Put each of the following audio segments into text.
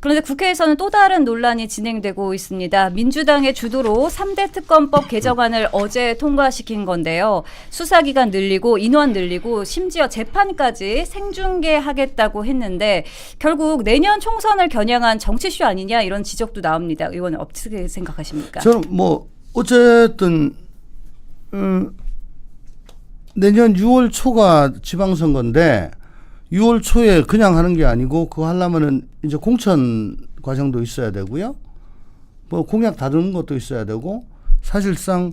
그런데 국회에서는 또 다른 논란이 진행되고 있습니다. 민주당의 주도로 3대 특검법 개정안을 어제 통과시킨 건데요. 수사기간 늘리고 인원 늘리고 심지어 재판까지 생중계하겠다고 했는데 결국 내년 총선을 겨냥한 정치쇼 아니냐 이런 지적도 나옵니다. 의원은 어떻게 생각하십니까? 저는 뭐 어쨌든 내년 6월 초가 지방선거인데 6월 초에 그냥 하는 게 아니고 그거 하려면은 이제 공천 과정도 있어야 되고요. 뭐 공약 다루는 것도 있어야 되고 사실상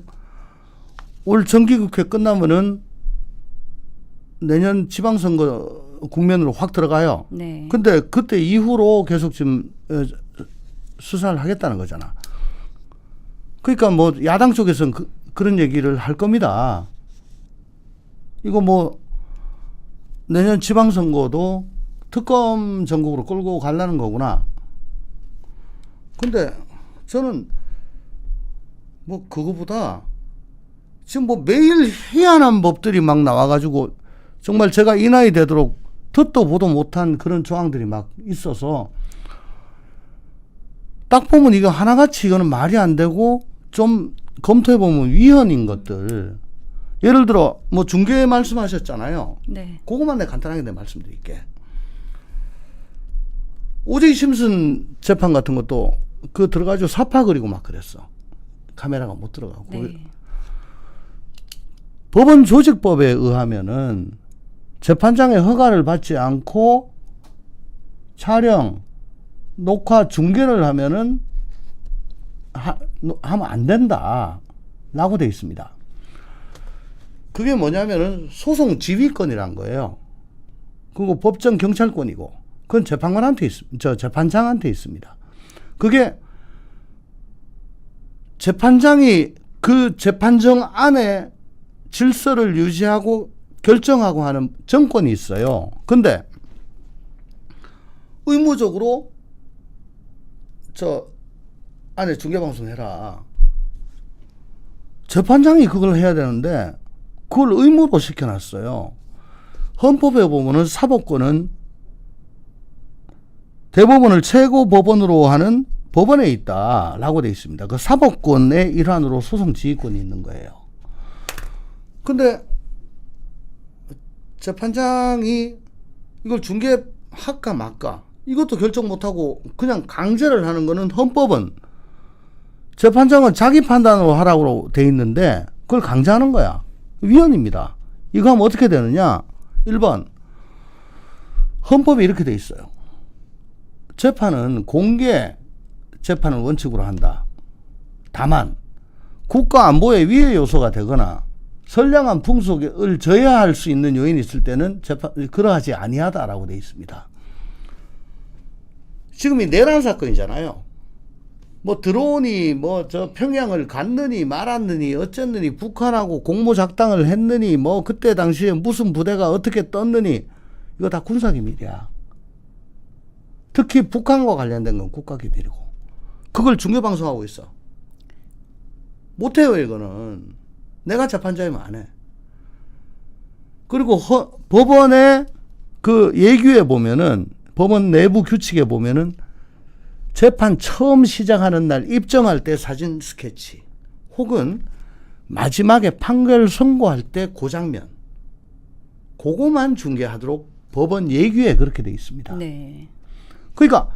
올 정기국회 끝나면은 내년 지방선거 국면으로 확 들어가요. 네. 근데 그때 이후로 계속 지금 수사를 하겠다는 거잖아. 그러니까 뭐 야당 쪽에서는 그런 얘기를 할 겁니다. 이거 뭐 내년 지방선거도 특검 전국으로 끌고 가려는 거구나. 근데 저는 뭐 그거보다 지금 뭐 매일 희한한 법들이 막 나와가지고 정말 제가 이 나이 되도록 듣도 보도 못한 그런 조항들이 막 있어서 딱 보면 이거 하나같이 이거는 말이 안 되고 좀 검토해보면 위헌인 것들. 예를 들어 뭐 중계 말씀하셨잖아요. 네. 그것만 내가 간단하게 내가 말씀드릴게. 오제이 심슨 재판 같은 것도 그 들어가지고 사파 그리고 막 그랬어. 카메라가 못 들어가고. 네. 법원 조직법에 의하면은 재판장의 허가를 받지 않고 촬영, 녹화, 중계를 하면은 하면 안 된다라고 돼 있습니다. 그게 뭐냐면은 소송 지휘권이란 거예요. 그리고 법정 경찰권이고 그건 재판관한테 재판장한테 있습니다. 그게 재판장이 그 재판정 안에 질서를 유지하고 결정하고 하는 정권이 있어요. 근데 의무적으로 저 안에 중계방송 해라. 재판장이 그걸 해야 되는데 그걸 의무로 시켜놨어요. 헌법에 보면은 사법권은 대법원을 최고 법원으로 하는 법원에 있다라고 되어 있습니다. 그 사법권의 일환으로 소송지휘권이 있는 거예요. 근데 재판장이 이걸 중계할까 말까 이것도 결정 못하고 그냥 강제를 하는 거는 헌법은 재판장은 자기 판단으로 하라고 돼 있는데 그걸 강제하는 거야. 위헌입니다. 이거 하면 어떻게 되느냐? 1번 헌법에 이렇게 돼 있어요. 재판은 공개 재판을 원칙으로 한다. 다만 국가 안보의 위해 요소가 되거나 선량한 풍속을 저해할 수 있는 요인이 있을 때는 그러하지 아니하다라고 돼 있습니다. 지금 이 내란 사건이잖아요. 뭐 드론이 뭐 저 평양을 갔느니 말았느니 어쨌느니 북한하고 공모 작당을 했느니 뭐 그때 당시에 무슨 부대가 어떻게 떴느니 이거 다 군사기밀이야. 특히 북한과 관련된 건 국가기밀이고 그걸 중계방송하고 있어. 못해요 이거는. 내가 재판장이면 안 해. 그리고 법원의 그 예규에 보면은 법원 내부 규칙에 보면은 재판 처음 시작하는 날 입점할 때 사진 스케치 혹은 마지막에 판결 선고할 때 그 장면 그거만 중계하도록 법원 예규에 그렇게 돼 있습니다. 네. 그러니까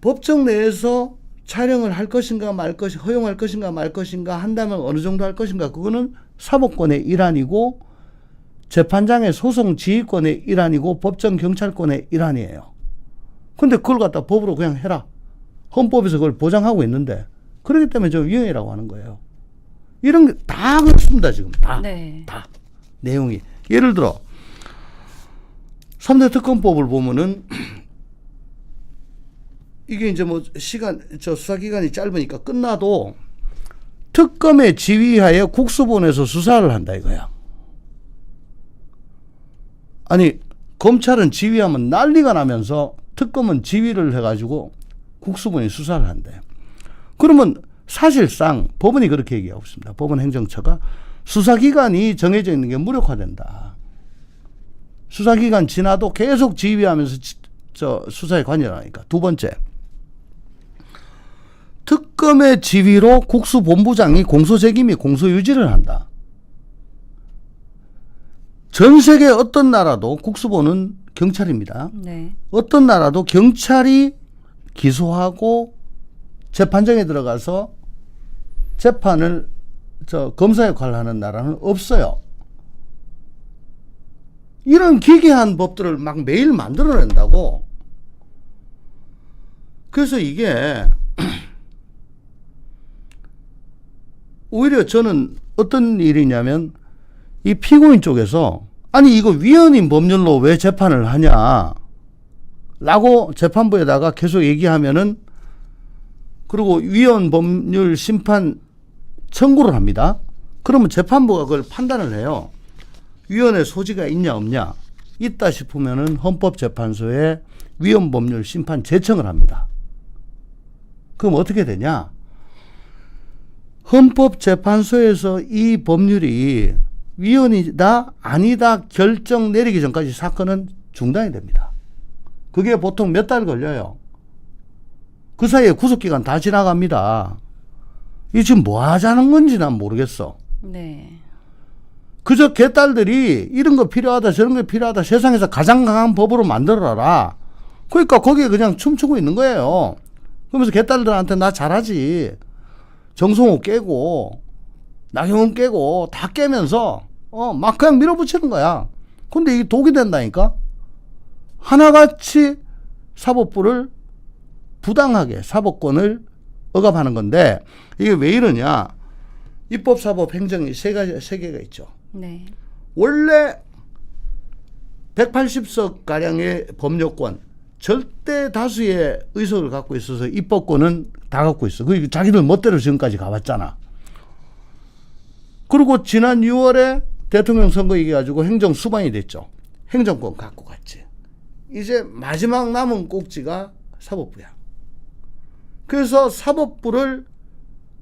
법정 내에서 촬영을 할 것인가 말 것이 허용할 것인가 말 것인가 한다면 어느 정도 할 것인가 그거는 사법권의 일환이고 재판장의 소송 지휘권의 일환이고 법정 경찰권의 일환이에요. 근데 그걸 갖다 법으로 그냥 해라. 헌법에서 그걸 보장하고 있는데 그렇기 때문에 저 위헌이라고 하는 거예요. 이런 게 다 그렇습니다. 지금 다. 네. 다. 내용이. 예를 들어 3대 특검법을 보면은 이게 이제 뭐 수사기간이 짧으니까 끝나도 특검의 지휘하에 국수본에서 수사를 한다 이거야. 아니 검찰은 지휘하면 난리가 나면서 특검은 지휘를 해가지고 국수본이 수사를 한대. 그러면 사실상 법원이 그렇게 얘기하고 있습니다. 법원 행정처가 수사기간이 정해져 있는 게 무력화된다. 수사기간 지나도 계속 지휘하면서 수사에 관여하니까. 두 번째, 특검의 지휘로 국수본부장이 공소책임이 공소유지를 한다. 전 세계 어떤 나라도 국수본은 경찰입니다. 네. 어떤 나라도 경찰이 기소하고 재판정에 들어가서 재판을 검사 역할을 하는 나라는 없어요. 이런 기괴한 법들을 막 매일 만들어낸다고. 그래서 이게 오히려 저는 어떤 일이냐면 이 피고인 쪽에서 아니 이거 위헌인 법률로 왜 재판을 하냐 라고 재판부에다가 계속 얘기하면은 그리고 위헌 법률 심판 청구를 합니다. 그러면 재판부가 그걸 판단을 해요. 위헌의 소지가 있냐 없냐. 있다 싶으면은 헌법재판소에 위헌 법률 심판 제청을 합니다. 그럼 어떻게 되냐? 헌법재판소에서 이 법률이 위헌이다 아니다 결정 내리기 전까지 사건은 중단이 됩니다. 그게 보통 몇 달 걸려요. 그 사이에 구속기간 다 지나갑니다. 이 지금 뭐 하자는 건지 난 모르겠어. 네. 그저 개딸들이 이런 거 필요하다 저런 거 필요하다 세상에서 가장 강한 법으로 만들어라. 그러니까 거기에 그냥 춤추고 있는 거예요. 그러면서 개딸들한테 나 잘하지. 정성호 깨고 나경원 깨고 다 깨면서 막 그냥 밀어붙이는 거야. 근데 이게 독이 된다니까. 하나같이 사법부를 부당하게 사법권을 억압하는 건데 이게 왜 이러냐. 입법, 사법, 행정이 세 개가 있죠. 네. 원래 180석 가량의 법률권 절대 다수의 의석을 갖고 있어서 입법권은 다 갖고 있어. 그 자기들 멋대로 지금까지 가봤잖아. 그리고 지난 6월에 대통령 선거 이겨가지고 행정 수반이 됐죠. 행정권 갖고 갔지. 이제 마지막 남은 꼭지가 사법부야. 그래서 사법부를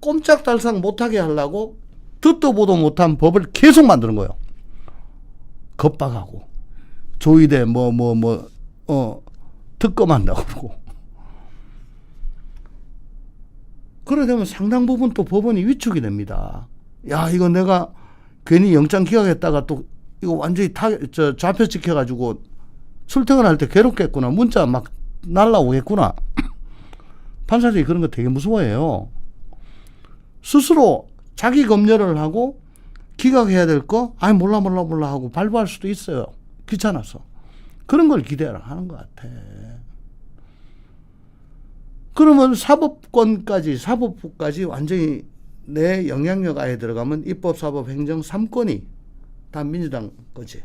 꼼짝달싹 못하게 하려고 듣도 보도 못한 법을 계속 만드는 거예요. 겁박하고 조의대 특검한다고 그러고. 그러게 되면 상당 부분 또 법원이 위축이 됩니다. 야, 이거 내가 괜히 영장 기각했다가 또 이거 완전히 좌표 찍혀가지고 출퇴근할 때 괴롭겠구나. 문자 막 날라오겠구나. 판사들이 그런 거 되게 무서워해요. 스스로 자기 검열을 하고 기각해야 될 거 아니 몰라 하고 발부할 수도 있어요. 귀찮아서. 그런 걸 기대하는 것 같아. 그러면 사법부까지 완전히 내 영향력 아예 들어가면 입법, 사법, 행정 3권이 다 민주당 거지.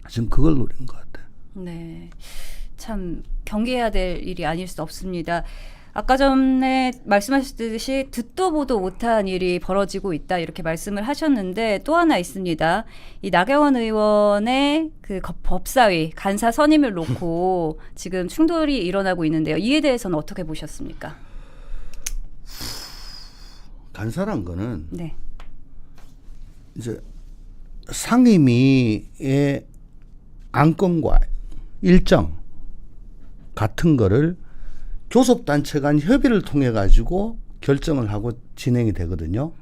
지금 그걸 노리는 것 같아. 네. 참 경계해야 될 일이 아닐 수 없습니다. 아까 전에 말씀하셨듯이 듣도 보도 못한 일이 벌어지고 있다 이렇게 말씀을 하셨는데 또 하나 있습니다. 이 나경원 의원의 그 법사위 간사 선임을 놓고 지금 충돌이 일어나고 있는데요. 이에 대해서는 어떻게 보셨습니까? 간사란 거는 네. 이제 상임위의 안건과 일정 같은 거를 교섭단체 간 협의를 통해 가지고 결정을 하고 진행이 되거든요.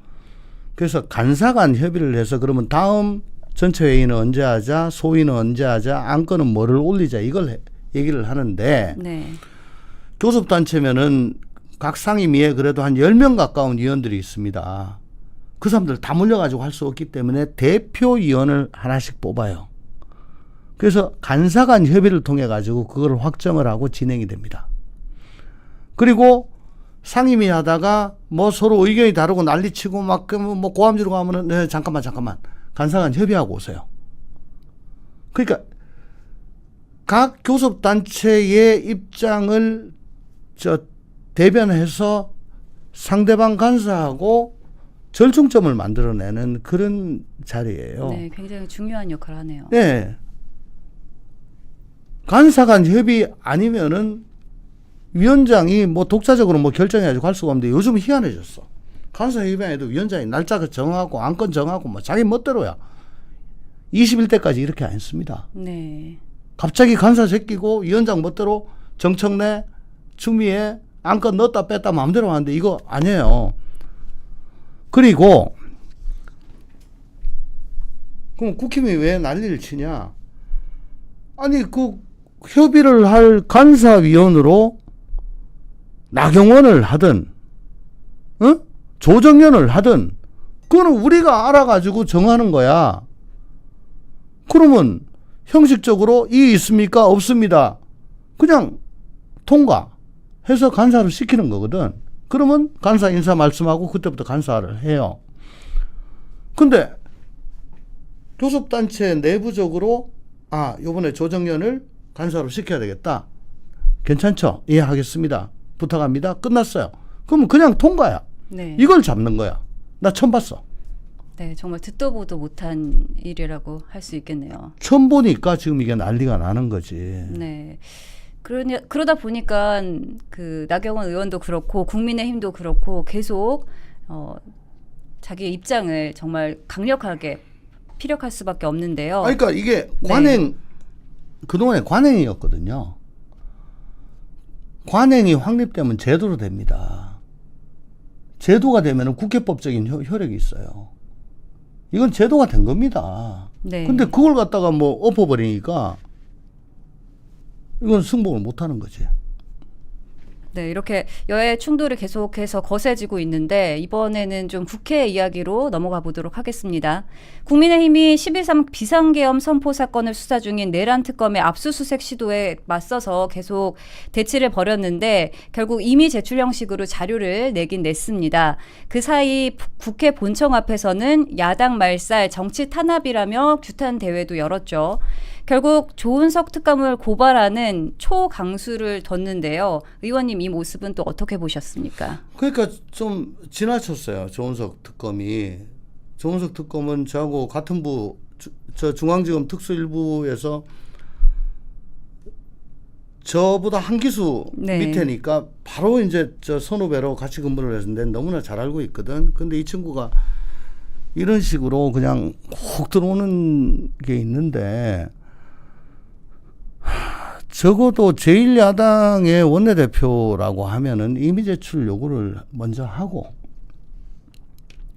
그래서 간사 간 협의를 해서 그러면 다음 전체 회의는 언제 하자, 소위는 언제 하자, 안건은 뭐를 올리자 이걸 얘기를 하는데 네. 교섭단체면은 각 상임위에 그래도 한 10명 가까운 위원들이 있습니다. 그 사람들 다 몰려가지고 할 수 없기 때문에 대표위원을 하나씩 뽑아요. 그래서 간사 간 협의를 통해 가지고 그걸 확정을 하고 진행이 됩니다. 그리고 상임위 하다가 뭐 서로 의견이 다르고 난리치고 막 뭐 고함지르고 하면은 네, 잠깐만 간사 간 협의하고 오세요. 그러니까 각 교섭단체의 입장을 대변해서 상대방 간사하고 절충점을 만들어내는 그런 자리예요. 네, 굉장히 중요한 역할을 하네요. 네. 간사 간 협의 아니면은 위원장이 뭐 독자적으로 뭐 결정해가지고 할 수가 없는데 요즘 희한해졌어. 간사 협의안에도 위원장이 날짜 정하고 안건 정하고 뭐 자기 멋대로야. 21대까지 이렇게 안 했습니다. 네. 갑자기 간사 제끼고 위원장 멋대로 정청래, 추미애 안건 넣었다 뺐다 마음대로 하는데 이거 아니에요. 그리고 그럼 국힘이 왜 난리를 치냐? 아니 그 협의를 할 간사위원으로 나경원을 하든 조정연을 하든 그거는 우리가 알아가지고 정하는 거야. 그러면 형식적으로 이의 있습니까? 없습니다. 그냥 통과해서 간사를 시키는 거거든. 그러면 간사 인사 말씀하고 그때부터 간사를 해요. 근데 교섭단체 내부적으로 요번에 조정연을 간사로 시켜야 되겠다. 괜찮죠? 이해하겠습니다. 부탁합니다. 끝났어요. 그러면 그냥 통과야. 네. 이걸 잡는 거야. 나 처음 봤어. 네, 정말 듣도 보도 못한 일이라고 할 수 있겠네요. 처음 보니까 지금 이게 난리가 나는 거지. 네. 그러다 보니까 그 나경원 의원도 그렇고 국민의힘도 그렇고 계속 자기 입장을 정말 강력하게 피력할 수밖에 없는데요. 그러니까 이게 그동안에 관행이었거든요. 관행이 확립되면 제도로 됩니다. 제도가 되면 국회법적인 효력이 있어요. 이건 제도가 된 겁니다. 네. 근데 그걸 갖다가 뭐 엎어버리니까 이건 승복을 못 하는 거지. 네, 이렇게 여야 충돌이 계속해서 거세지고 있는데 이번에는 좀 국회 이야기로 넘어가 보도록 하겠습니다. 국민의힘이 12.3 비상계엄 선포 사건을 수사 중인 내란 특검의 압수수색 시도에 맞서서 계속 대치를 벌였는데 결국 임의 제출 형식으로 자료를 내긴 냈습니다. 그 사이 국회 본청 앞에서는 야당 말살 정치 탄압이라며 규탄 대회도 열었죠. 결국 조은석 특검을 고발하는 초강수를 뒀는데요. 의원님 이 모습은 또 어떻게 보셨습니까? 그러니까 좀 지나쳤어요. 조은석 특검이. 조은석 특검은 저하고 같은 부, 저 중앙지검 특수일부에서 저보다 한 기수 네. 밑에니까 바로 이제 저 선후배로 같이 근무를 했는데 너무나 잘 알고 있거든. 근데 이 친구가 이런 식으로 그냥 훅 들어오는 게 있는데 적어도 제1야당의 원내대표라고 하면은 이미 제출 요구를 먼저 하고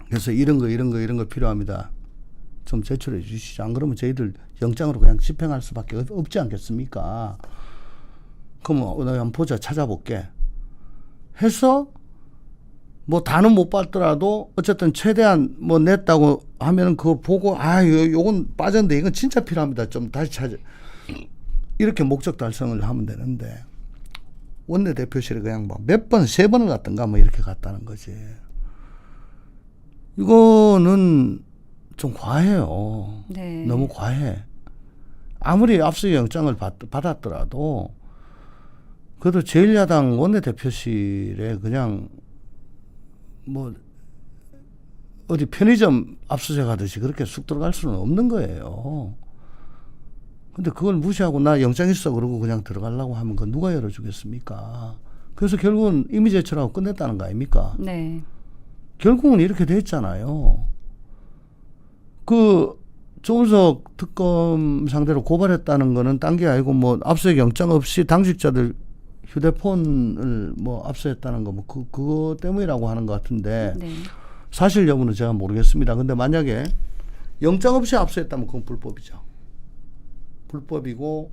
그래서 이런 거 필요합니다. 좀 제출해 주시죠. 안 그러면 저희들 영장으로 그냥 집행할 수밖에 없지 않겠습니까? 그럼 내가 한번 보자. 찾아볼게. 해서 뭐 다는 못 받더라도 어쨌든 최대한 뭐 냈다고 하면은 그거 보고 요건 빠졌는데 이건 진짜 필요합니다. 좀 다시 찾아. 이렇게 목적 달성을 하면 되는데 원내대표실에 그냥 막 몇 번, 3번을 갔던가 뭐 이렇게 갔다는 거지. 이거는 좀 과해요. 네. 너무 과해. 아무리 압수 영장을 받았더라도 그래도 제1야당 원내대표실에 그냥 뭐 어디 편의점 압수수색 하듯이 그렇게 쑥 들어갈 수는 없는 거예요. 근데 그걸 무시하고 나 영장 있어 그러고 그냥 들어가려고 하면 그건 누가 열어주겠습니까? 그래서 결국은 임의 제출하고 끝냈다는 거 아닙니까? 네. 결국은 이렇게 됐잖아요. 그 조은석 특검 상대로 고발했다는 거는 딴 게 아니고 뭐 압수수색 영장 없이 당직자들 휴대폰을 뭐 압수했다는 거 뭐 그거 때문이라고 하는 것 같은데 네. 사실 여부는 제가 모르겠습니다. 근데 만약에 영장 없이 압수했다면 그건 불법이죠. 불법이고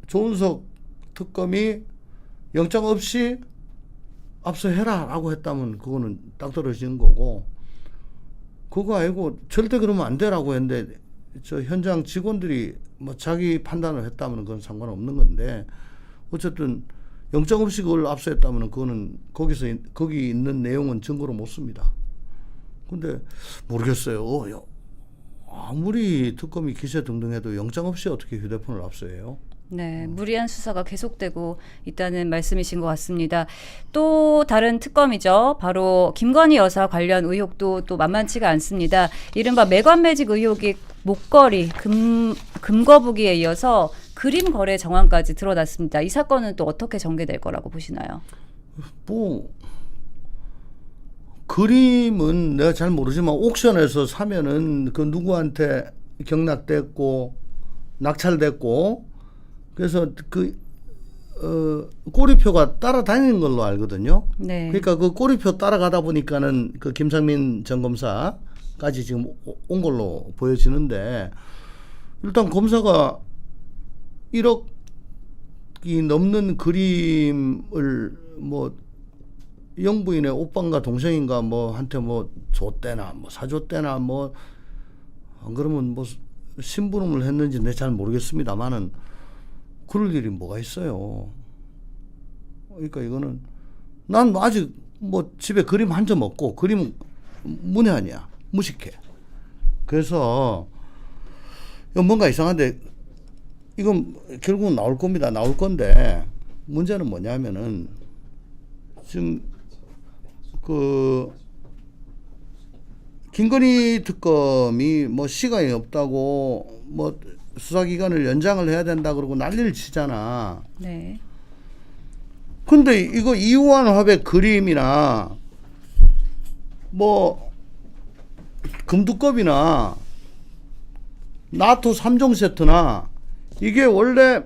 조은석 특검이 영장 없이 압수해라라고 했다면 그거는 딱 떨어지는 거고 그거 아니고 절대 그러면 안 되라고 했는데 저 현장 직원들이 뭐 자기 판단을 했다면 그건 상관없는 건데 어쨌든 영장 없이 그걸 압수했다면 그거는 거기 있는 내용은 증거로 못 씁니다. 근데 모르겠어요. 아무리 특검이 기세등등해도 영장 없이 어떻게 휴대폰을 압수해요? 네, 무리한 수사가 계속되고 있다는 말씀이신 것 같습니다. 또 다른 특검이죠. 바로 김건희 여사 관련 의혹도 또 만만치가 않습니다. 이른바 매관매직 의혹이 목걸이, 금거북이에 이어서 그림 거래 정황까지 드러났습니다. 이 사건은 또 어떻게 전개될 거라고 보시나요? 뭐 그림은 내가 잘 모르지만 옥션에서 사면은 그 누구한테 경락됐고 낙찰됐고 그래서 꼬리표가 따라다니는 걸로 알거든요. 네. 그러니까 그 꼬리표 따라가다 보니까는 그 김상민 전 검사까지 지금 온 걸로 보여지는데 일단 검사가 1억이 넘는 그림을 뭐 영부인의 오빠인가 동생인가 뭐 한테 뭐 줬대나 뭐 사줬대나 뭐 안 그러면 뭐 심부름을 했는지 내 잘 모르겠습니다만은 그럴 일이 뭐가 있어요. 그러니까 이거는 난 아직 뭐 집에 그림 한 점 없고 그림 문외한이야. 무식해. 그래서 이건 뭔가 이상한데 이건 결국은 나올 겁니다. 나올 건데 문제는 뭐냐면은 지금 그 김건희 특검이 뭐 시간이 없다고 뭐 수사기간을 연장을 해야 된다 그러고 난리를 치잖아. 네. 근데 이거 이우한 화백 그림이나 뭐 금두껍이나 나토 3종 세트나 이게 원래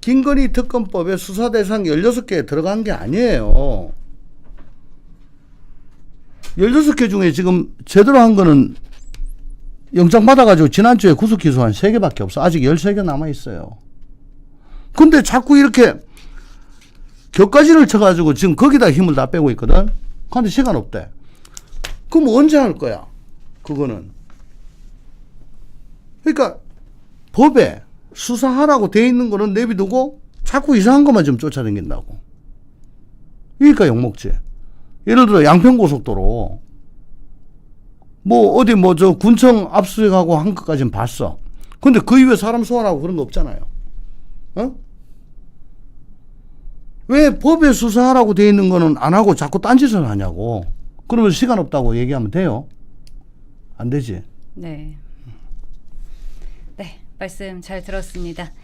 김건희 특검법에 수사 대상 16개에 들어간 게 아니에요. 16개 중에 지금 제대로 한 거는 영장 받아가지고 지난주에 구속 기소한 3개밖에 없어. 아직 13개 남아있어요. 근데 자꾸 이렇게 격가지를 쳐가지고 지금 거기다 힘을 다 빼고 있거든. 근데 시간 없대. 그럼 언제 할 거야? 그거는. 그러니까 법에 수사하라고 돼 있는 거는 내비두고 자꾸 이상한 것만 좀 쫓아다닌다고. 그러니까 욕먹지. 예를 들어 양평고속도로 뭐 어디 뭐 저 군청 압수수색하고 한 것까지는 봤어. 근데 그 이후에 사람 소환하고 그런 거 없잖아요. 어? 왜 법에 수사하라고 돼 있는 거는 안 하고 자꾸 딴짓을 하냐고. 그러면 시간 없다고 얘기하면 돼요? 안 되지. 네. 네, 말씀 잘 들었습니다.